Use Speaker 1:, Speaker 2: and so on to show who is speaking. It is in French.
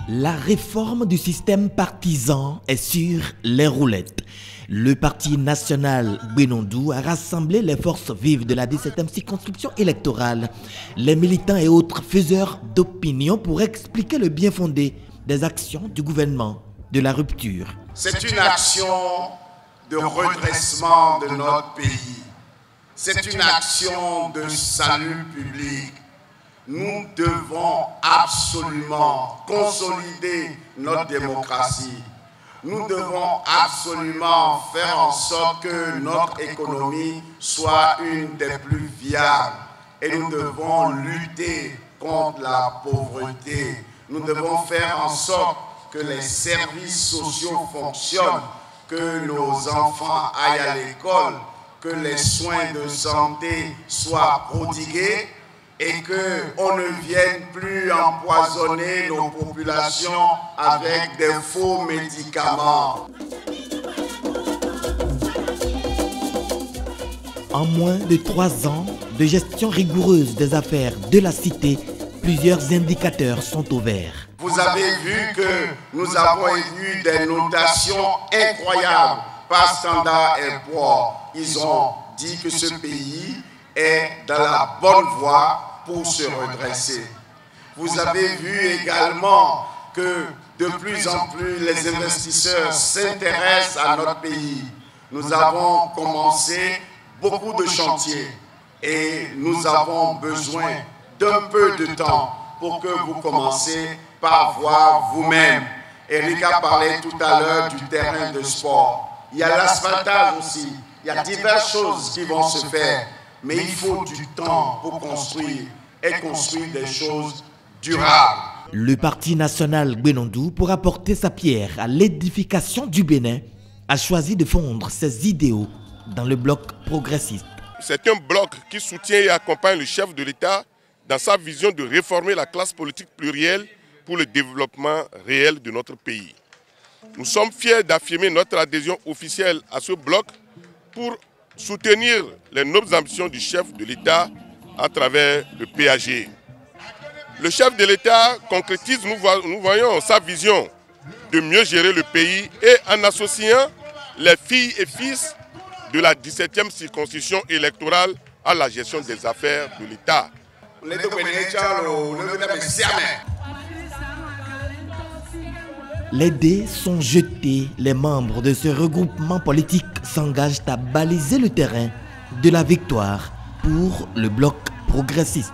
Speaker 1: La réforme du système partisan est sur les roulettes. Le Parti national Gbenondou a rassemblé les forces vives de la 17e circonscription électorale, les militants et autres faiseurs d'opinion pour expliquer le bien fondé des actions du gouvernement de la rupture.
Speaker 2: C'est une action de redressement de notre pays. C'est une action de salut public. Nous devons absolument consolider notre démocratie. Nous devons absolument faire en sorte que notre économie soit une des plus viables. Et nous devons lutter contre la pauvreté. Nous devons faire en sorte que les services sociaux fonctionnent, que nos enfants aillent à l'école, que les soins de santé soient prodigués et qu'on ne vienne plus empoisonner nos populations avec des faux médicaments.
Speaker 1: En moins de 3 ans de gestion rigoureuse des affaires de la cité, plusieurs indicateurs sont au vert.
Speaker 2: Vous avez vu que nous avons eu des notations incroyables par Standard & Poor's. Ils ont dit que ce pays est dans la bonne voie pour se redresser. Vous avez vu également que de plus en plus les investisseurs s'intéressent à notre pays. Nous avons commencé beaucoup de chantiers et nous avons besoin d'un peu de temps pour que vous commenciez par voir vous-même. Erika parlait tout à l'heure du terrain de sport. Il y a l'asphaltage aussi. Il y a diverses choses qui vont se faire. Mais il faut du temps pour construire et construire des choses durables.
Speaker 1: Le Parti national Gbenondou, pour apporter sa pierre à l'édification du Bénin, a choisi de fondre ses idéaux dans le bloc progressiste.
Speaker 3: C'est un bloc qui soutient et accompagne le chef de l'État dans sa vision de réformer la classe politique plurielle pour le développement réel de notre pays. Nous sommes fiers d'affirmer notre adhésion officielle à ce bloc pour soutenir les nobles ambitions du chef de l'État à travers le PAG. Le chef de l'État concrétise, nous voyons sa vision de mieux gérer le pays et en associant les filles et fils de la 17e circonscription électorale à la gestion des affaires de l'État.
Speaker 1: Les dés sont jetés, les membres de ce regroupement politique s'engagent à baliser le terrain de la victoire pour le bloc progressiste.